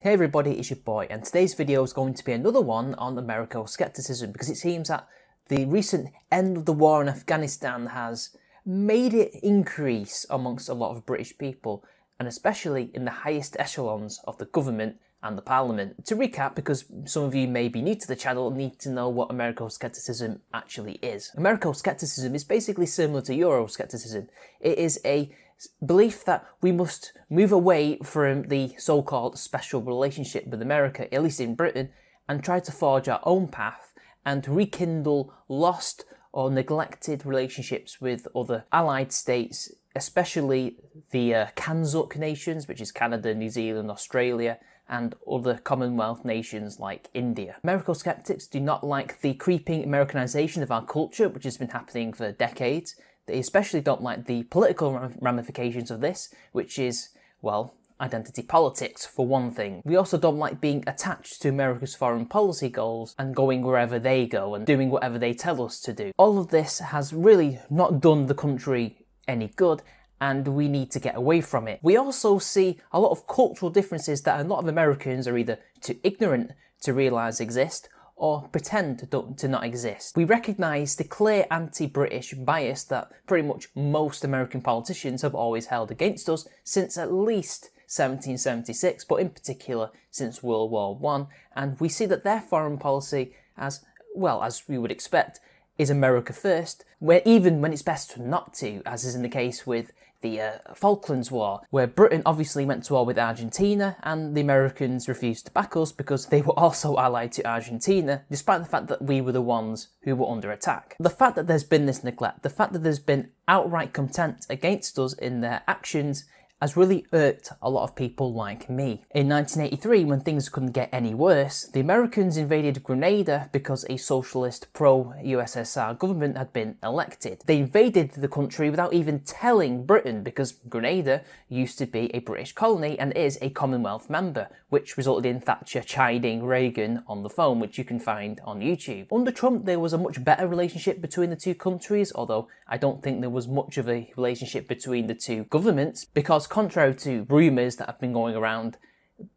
Hey everybody, it's your boy, and today's video is going to be another one on Americo Skepticism, because it seems that the recent end of the war in Afghanistan has made it increase amongst a lot of British people, and especially in the highest echelons of the government and the parliament. To recap, because some of you may be new to the channel and need to know what Americo Skepticism actually is. Americo Skepticism is basically similar to Euroscepticism. It is a belief that we must move away from the so-called special relationship with America, at least in Britain, and try to forge our own path and rekindle lost or neglected relationships with other allied states, especially the Kanzuk nations, which is Canada, New Zealand, Australia, and other Commonwealth nations like India. Americo skeptics do not like the creeping Americanization of our culture, which has been happening for decades. They especially don't like the political ramifications of this, which is, well, identity politics for one thing. We also don't like being attached to America's foreign policy goals and going wherever they go and doing whatever they tell us to do. All of this has really not done the country any good, and we need to get away from it. We also see a lot of cultural differences that a lot of Americans are either too ignorant to realise exist or pretend to not exist. We recognise the clear anti-British bias that pretty much most American politicians have always held against us since at least 1776, but in particular since World War I, and we see that their foreign policy, as well as we would expect, is America first, where even when it's best not to, as is in the case with the Falklands War, where Britain obviously went to war with Argentina and the Americans refused to back us because they were also allied to Argentina, despite the fact that we were the ones who were under attack. The fact that there's been this neglect, the fact that there's been outright contempt against us in their actions, has really irked a lot of people like me. In 1983, when things couldn't get any worse, the Americans invaded Grenada because a socialist pro-USSR government had been elected. They invaded the country without even telling Britain, because Grenada used to be a British colony and is a Commonwealth member, which resulted in Thatcher chiding Reagan on the phone, which you can find on YouTube. Under Trump, there was a much better relationship between the two countries, although I don't think there was much of a relationship between the two governments, because contrary to rumours that have been going around,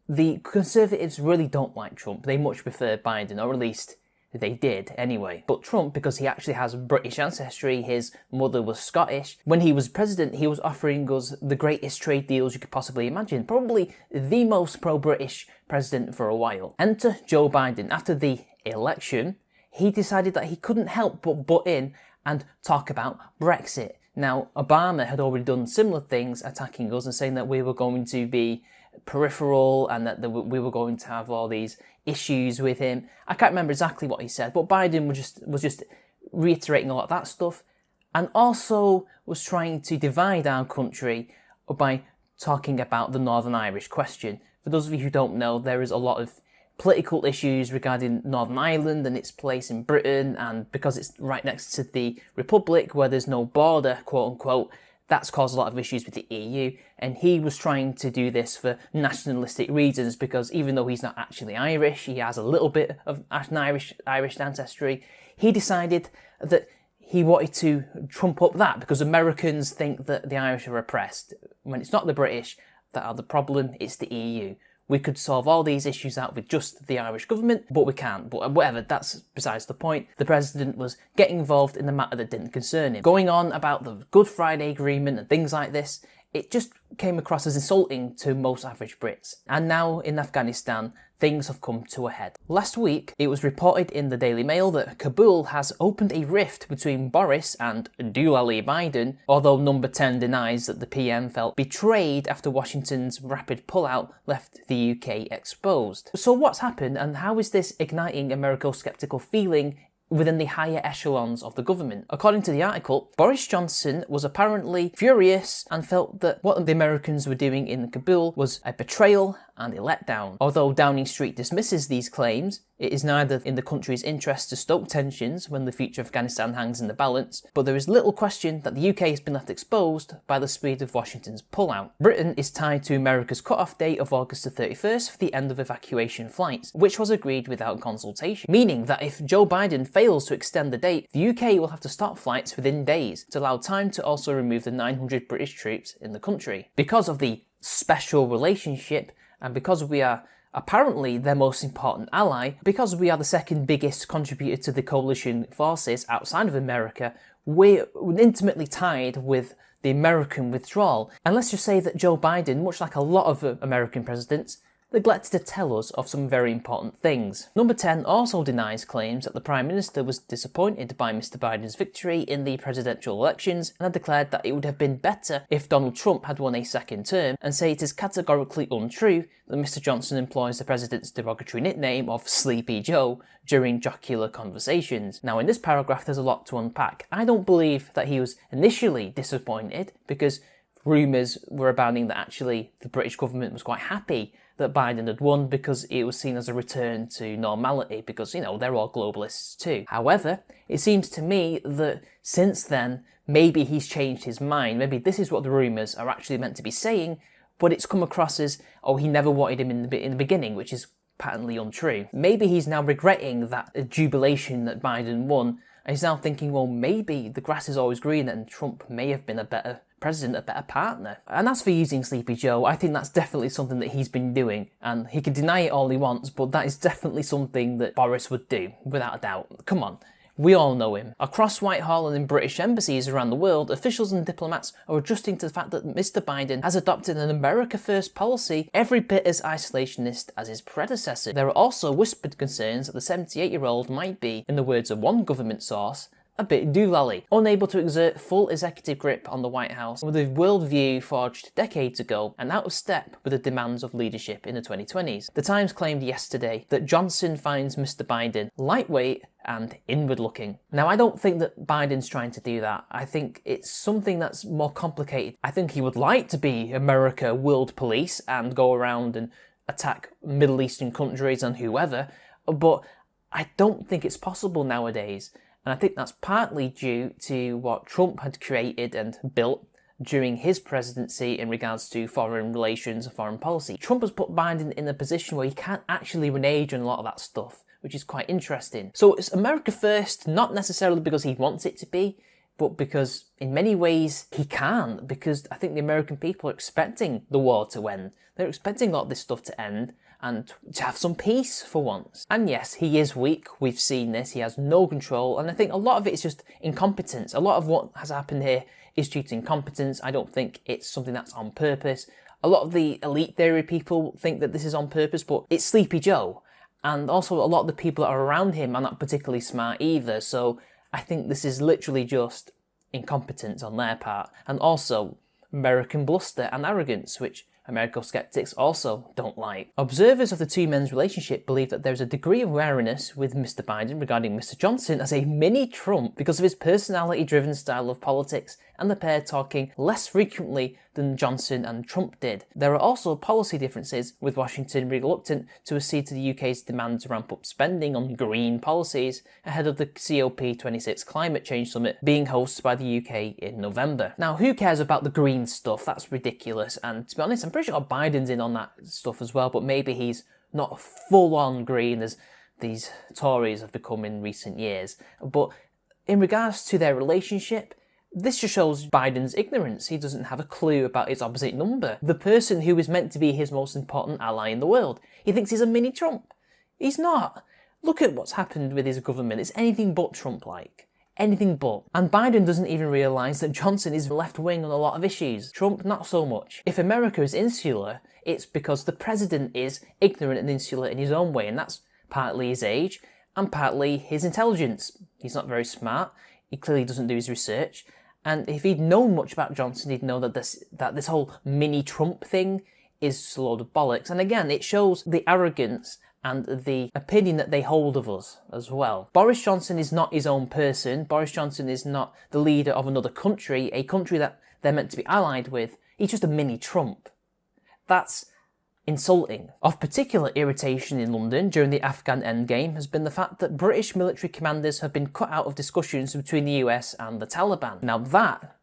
the Conservatives really don't like Trump. They much prefer Biden, or at least they did anyway. But Trump, because he actually has British ancestry, his mother was Scottish, when he was president he was offering us the greatest trade deals you could possibly imagine. Probably the most pro-British president for a while. Enter Joe Biden. After the election, he decided that he couldn't help but butt in and talk about Brexit. Now, Obama had already done similar things, attacking us and saying that we were going to be peripheral and that we were going to have all these issues with him. I can't remember exactly what he said, but Biden was just reiterating a lot of that stuff, and also was trying to divide our country by talking about the Northern Irish question. For those of you who don't know, there is a lot of political issues regarding Northern Ireland and its place in Britain, and because it's right next to the Republic where there's no border, quote unquote, that's caused a lot of issues with the EU, and he was trying to do this for nationalistic reasons, because even though he's not actually Irish, he has a little bit of an Irish ancestry. He decided that he wanted to trump up that because Americans think that the Irish are oppressed, when it's not the British that are the problem, it's the EU. We could solve all these issues out with just the Irish government, but we can't. But whatever, that's besides the point. The president was getting involved in a matter that didn't concern him. Going on about the Good Friday Agreement and things like this, it just came across as insulting to most average Brits. And now in Afghanistan, things have come to a head. Last week, it was reported in the Daily Mail that Kabul has opened a rift between Boris and Doolally Biden, although Number 10 denies that the PM felt betrayed after Washington's rapid pullout left the UK exposed. So what's happened, and how is this igniting Americo-skeptical feeling within the higher echelons of the government? According to the article, Boris Johnson was apparently furious and felt that what the Americans were doing in Kabul was a betrayal and a letdown. Although Downing Street dismisses these claims, it is neither in the country's interest to stoke tensions when the future of Afghanistan hangs in the balance, but there is little question that the UK has been left exposed by the speed of Washington's pullout. Britain is tied to America's cut-off date of August the 31st for the end of evacuation flights, which was agreed without consultation, meaning that if Joe Biden fails to extend the date, the UK will have to stop flights within days to allow time to also remove the 900 British troops in the country. Because of the special relationship, and because we are apparently their most important ally, because we are the second biggest contributor to the coalition forces outside of America, we're intimately tied with the American withdrawal. And let's just say that Joe Biden, much like a lot of American presidents, neglected to tell us of some very important things. Number 10 also denies claims that the Prime Minister was disappointed by Mr Biden's victory in the presidential elections and had declared that it would have been better if Donald Trump had won a second term, and say it is categorically untrue that Mr Johnson employs the president's derogatory nickname of Sleepy Joe during jocular conversations. Now in this paragraph there's a lot to unpack. I don't believe that he was initially disappointed, because rumours were abounding that actually the British government was quite happy that Biden had won because it was seen as a return to normality, because, you know, they're all globalists too. However, it seems to me that since then, maybe he's changed his mind. Maybe this is what the rumours are actually meant to be saying, but it's come across as, oh, he never wanted him in the beginning, which is patently untrue. Maybe he's now regretting that jubilation that Biden won, and he's now thinking, well, maybe the grass is always green and Trump may have been a better president, a better partner. And as for using Sleepy Joe, I think that's definitely something that he's been doing, and he can deny it all he wants, but that is definitely something that Boris would do, without a doubt. Come on. We all know him. Across Whitehall and in British embassies around the world, officials and diplomats are adjusting to the fact that Mr Biden has adopted an America First policy every bit as isolationist as his predecessor. There are also whispered concerns that the 78-year-old might be, in the words of one government source, a bit doolally, unable to exert full executive grip on the White House, with a worldview forged decades ago and out of step with the demands of leadership in the 2020s. The Times claimed yesterday that Johnson finds Mr Biden lightweight and inward-looking. Now, I don't think that Biden's trying to do that. I think it's something that's more complicated. I think he would like to be America world police and go around and attack Middle Eastern countries and whoever, but I don't think it's possible nowadays. And I think that's partly due to what Trump had created and built during his presidency in regards to foreign relations and foreign policy. Trump has put Biden in a position where he can't actually renege on a lot of that stuff, which is quite interesting. So it's America First, not necessarily because he wants it to be, but because in many ways he can, because I think the American people are expecting the war to end. They're expecting a lot of this stuff to end and to have some peace for once. And yes, he is weak, we've seen this, he has no control, and I think a lot of it is just incompetence. A lot of what has happened here is due to incompetence. I don't think it's something that's on purpose. A lot of the elite theory people think that this is on purpose, but it's Sleepy Joe. And also a lot of the people that are around him are not particularly smart either, so I think this is literally just incompetence on their part, and also American bluster and arrogance, which Americo skeptics also don't like. Observers of the two men's relationship believe that there is a degree of wariness with Mr Biden regarding Mr Johnson as a mini-Trump because of his personality-driven style of politics, and the pair talking less frequently than Johnson and Trump did. There are also policy differences, with Washington reluctant to accede to the UK's demand to ramp up spending on green policies ahead of the COP26 climate change summit being hosted by the UK in November. Now, who cares about the green stuff? That's ridiculous, and to be honest, I'm pretty sure Biden's in on that stuff as well, but maybe he's not full-on green as these Tories have become in recent years. But in regards to their relationship, this just shows Biden's ignorance. He doesn't have a clue about his opposite number. The person who is meant to be his most important ally in the world. He thinks he's a mini-Trump. He's not. Look at what's happened with his government. It's anything but Trump-like. Anything but. And Biden doesn't even realise that Johnson is left-wing on a lot of issues. Trump, not so much. If America is insular, it's because the president is ignorant and insular in his own way, and that's partly his age and partly his intelligence. He's not very smart. He clearly doesn't do his research. And if he'd known much about Johnson, he'd know that this whole mini-Trump thing is a load of bollocks. And again, it shows the arrogance and the opinion that they hold of us as well. Boris Johnson is not his own person. Boris Johnson is not the leader of another country, a country that they're meant to be allied with. He's just a mini-Trump. That's insulting. Of particular irritation in London during the Afghan endgame has been the fact that British military commanders have been cut out of discussions between the US and the Taliban. Now that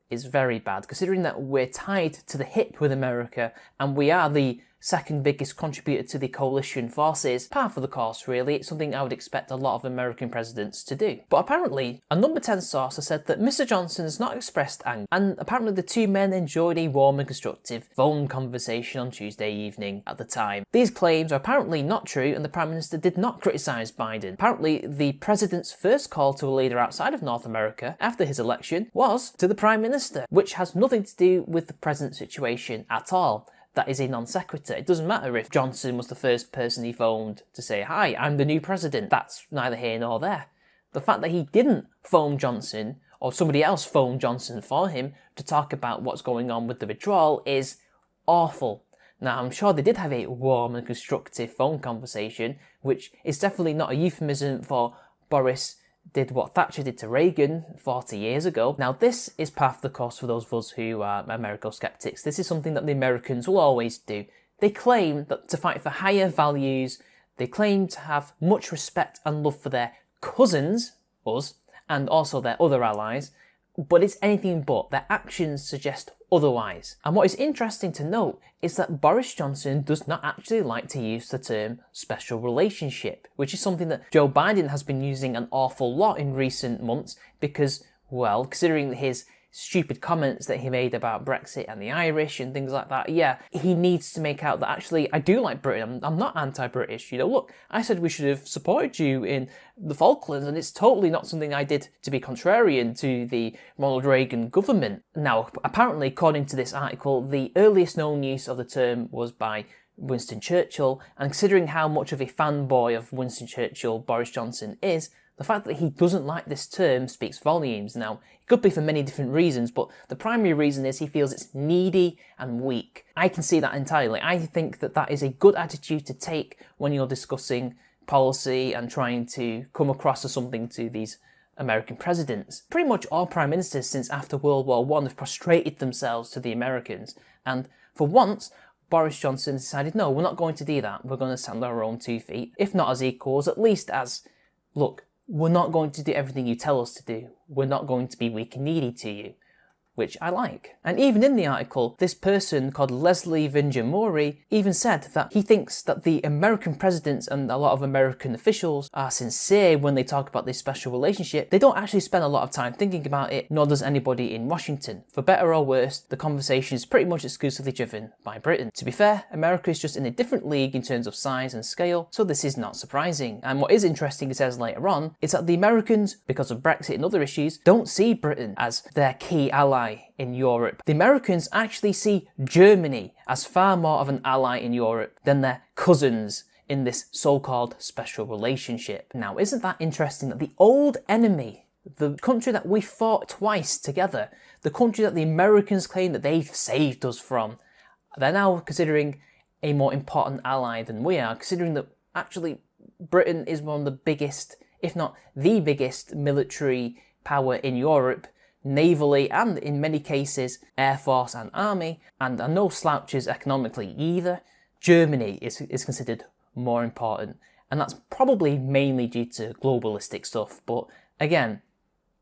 is very bad, considering that we're tied to the hip with America and we are the second biggest contributor to the coalition forces. Par for the course, really. It's something I would expect a lot of American presidents to do. But apparently, a number 10 source has said that Mr. Johnson has not expressed anger, and apparently the two men enjoyed a warm and constructive phone conversation on Tuesday evening at the time. These claims are apparently not true, and the Prime Minister did not criticise Biden. Apparently, the President's first call to a leader outside of North America after his election was to the Prime Minister, which has nothing to do with the present situation at all. That is a non sequitur. It doesn't matter if Johnson was the first person he phoned to say, "Hi, I'm the new president." That's neither here nor there. The fact that he didn't phone Johnson, or somebody else phoned Johnson for him to talk about what's going on with the withdrawal, is awful. Now, I'm sure they did have a warm and constructive phone conversation, which is definitely not a euphemism for Boris did what Thatcher did to Reagan 40 years ago. Now, this is par for the course for those of us who are Americo skeptics. This is something that the Americans will always do. They claim that to fight for higher values, they claim to have much respect and love for their cousins, us, and also their other allies, but it's anything but. Their actions suggest otherwise. And what is interesting to note is that Boris Johnson does not actually like to use the term special relationship, which is something that Joe Biden has been using an awful lot in recent months because, well, considering his stupid comments that he made about Brexit and the Irish and things like that, yeah, he needs to make out that actually, I do like Britain, I'm not anti-British, look, I said we should have supported you in the Falklands, and it's totally not something I did to be contrarian to the Ronald Reagan government. Now, apparently, according to this article, the earliest known use of the term was by Winston Churchill, and considering how much of a fanboy of Winston Churchill Boris Johnson is, the fact that he doesn't like this term speaks volumes. Now, it could be for many different reasons, but the primary reason is he feels it's needy and weak. I can see that entirely. I think that that is a good attitude to take when you're discussing policy and trying to come across as something to these American presidents. Pretty much all prime ministers since after World War I have prostrated themselves to the Americans, and for once, Boris Johnson decided, no, we're not going to do that. We're going to stand on our own 2 feet, if not as equals, at least as, look, we're not going to do everything you tell us to do. We're not going to be weak and needy to you, which I like. And even in the article, this person called Leslie Vinjamuri even said that he thinks that the American presidents and a lot of American officials are sincere when they talk about this special relationship. They don't actually spend a lot of time thinking about it, nor does anybody in Washington. For better or worse, the conversation is pretty much exclusively driven by Britain. To be fair, America is just in a different league in terms of size and scale, so this is not surprising. And what is interesting, it says later on, is that the Americans, because of Brexit and other issues, don't see Britain as their key ally in Europe. The Americans actually see Germany as far more of an ally in Europe than their cousins in this so-called special relationship. Now, isn't that interesting that the old enemy, the country that we fought twice together, the country that the Americans claim that they've saved us from, they're now considering a more important ally than we are, considering that actually Britain is one of the biggest, if not the biggest, military power in Europe, navally and in many cases air force and army, and are no slouches economically either. Germany is considered more important, and that's probably mainly due to globalistic stuff, but again,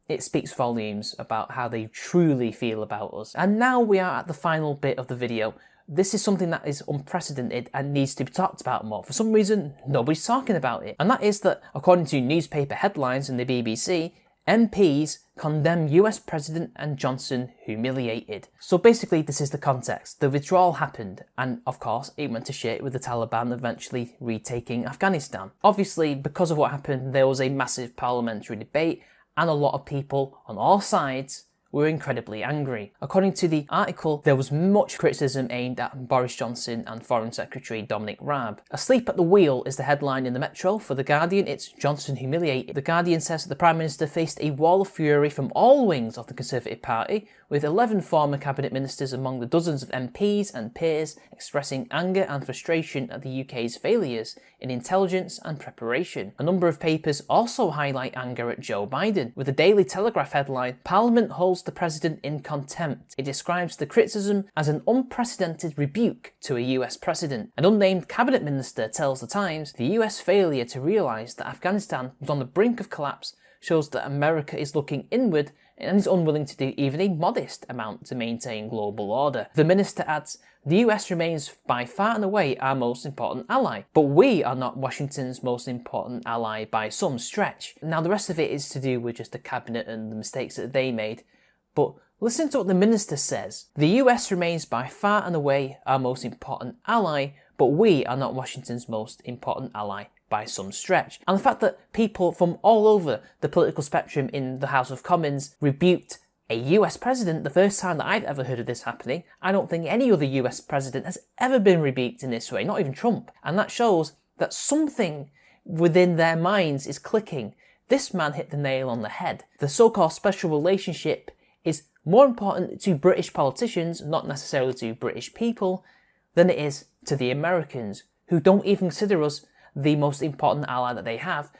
it speaks volumes about how they truly feel about us. And now we are at the final bit of the video. This is something that is unprecedented and needs to be talked about more. For some reason, nobody's talking about it, and that is that according to newspaper headlines in the BBC, MPs condemn US President and Johnson humiliated. So basically this is the context. The withdrawal happened, and of course it went to shit with the Taliban eventually retaking Afghanistan. Obviously, because of what happened, there was a massive parliamentary debate, and a lot of people on all sides were incredibly angry. According to the article, there was much criticism aimed at Boris Johnson and Foreign Secretary Dominic Raab. Asleep at the wheel is the headline in the Metro. For The Guardian, it's Johnson humiliated. The Guardian says that the Prime Minister faced a wall of fury from all wings of the Conservative Party, with 11 former cabinet ministers among the dozens of MPs and peers expressing anger and frustration at the UK's failures in intelligence and preparation. A number of papers also highlight anger at Joe Biden, with the Daily Telegraph headline, Parliament holds the President in contempt. It describes the criticism as an unprecedented rebuke to a US President. An unnamed cabinet minister tells The Times the US failure to realise that Afghanistan was on the brink of collapse shows that America is looking inward and is unwilling to do even a modest amount to maintain global order. The minister adds, "The US remains by far and away our most important ally, but we are not Washington's most important ally by some stretch." Now the rest of it is to do with just the cabinet and the mistakes that they made, but listen to what the minister says. "The US remains by far and away our most important ally, but we are not Washington's most important ally by some stretch." And the fact that people from all over the political spectrum in the House of Commons rebuked a US president, the first time that I've ever heard of this happening. I don't think any other US president has ever been rebuked in this way, not even Trump. And that shows that something within their minds is clicking. This man hit the nail on the head. The so-called special relationship is more important to British politicians, not necessarily to British people, than it is to the Americans, who don't even consider us the most important ally that they have,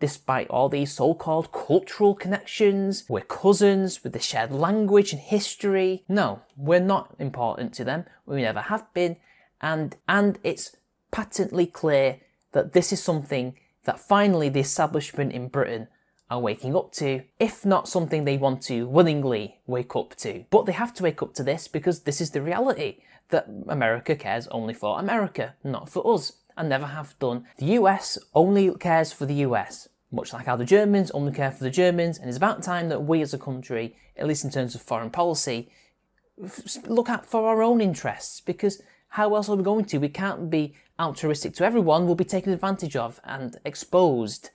despite all these so-called cultural connections. We're cousins with the shared language and history. No, we're not important to them. We never have been. And it's patently clear that this is something that finally the establishment in Britain are waking up to, if not something they want to willingly wake up to. But they have to wake up to this because this is the reality, that America cares only for America, not for us, and never have done. The US only cares for the US, much like how the Germans only care for the Germans, and it's about time that we as a country, at least in terms of foreign policy, look out for our own interests, because how else are we going to? We can't be altruistic to everyone. We'll be taken advantage of and exposed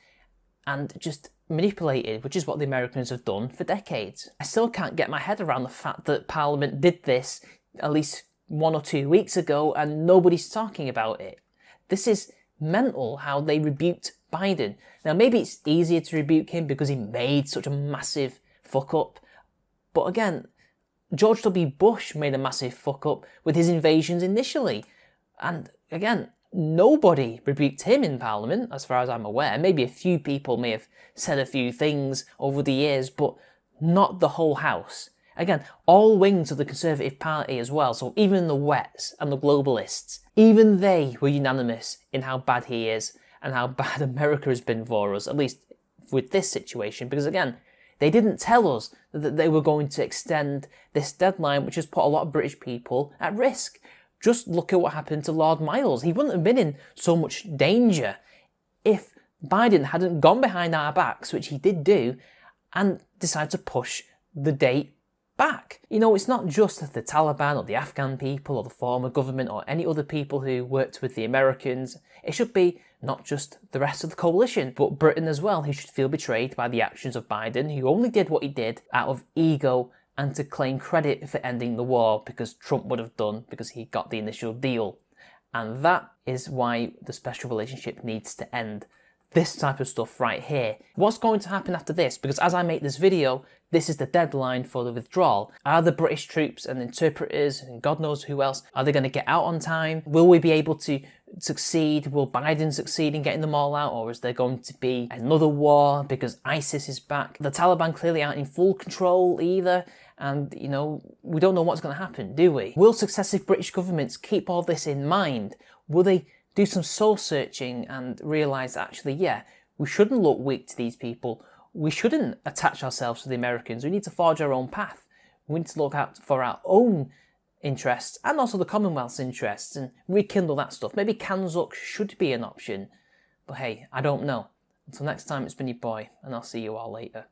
and just manipulated, which is what the Americans have done for decades. I still can't get my head around the fact that Parliament did this at least 1 or 2 weeks ago and nobody's talking about it. This is mental how they rebuked Biden. Now maybe it's easier to rebuke him because he made such a massive fuck up, but again, George W. Bush made a massive fuck up with his invasions initially, and again, nobody rebuked him in Parliament, as far as I'm aware. Maybe a few people may have said a few things over the years, but not the whole House. Again, all wings of the Conservative Party as well, so even the Wets and the globalists, even they were unanimous in how bad he is and how bad America has been for us, at least with this situation, because again, they didn't tell us that they were going to extend this deadline, which has put a lot of British people at risk. Just look at what happened to Lord Miles. He wouldn't have been in so much danger if Biden hadn't gone behind our backs, which he did do, and decided to push the date back. You know, it's not just the Taliban or the Afghan people or the former government or any other people who worked with the Americans. It should be not just the rest of the coalition, but Britain as well, who should feel betrayed by the actions of Biden, who only did what he did out of ego and to claim credit for ending the war, because Trump would have done, because he got the initial deal. And that is why the special relationship needs to end. This type of stuff right here. What's going to happen after this? Because as I make this video, this is the deadline for the withdrawal. Are the British troops and interpreters and God knows who else, are they going to get out on time? Will we be able to succeed? Will Biden succeed in getting them all out? Or is there going to be another war because ISIS is back? The Taliban clearly aren't in full control either. And, you know, we don't know what's going to happen, do we? Will successive British governments keep all this in mind? Will they do some soul searching and realise actually, yeah, we shouldn't look weak to these people. We shouldn't attach ourselves to the Americans. We need to forge our own path. We need to look out for our own interests and also the Commonwealth's interests and rekindle that stuff. Maybe Kanzuk should be an option. But hey, I don't know. Until next time, it's been your boy, and I'll see you all later.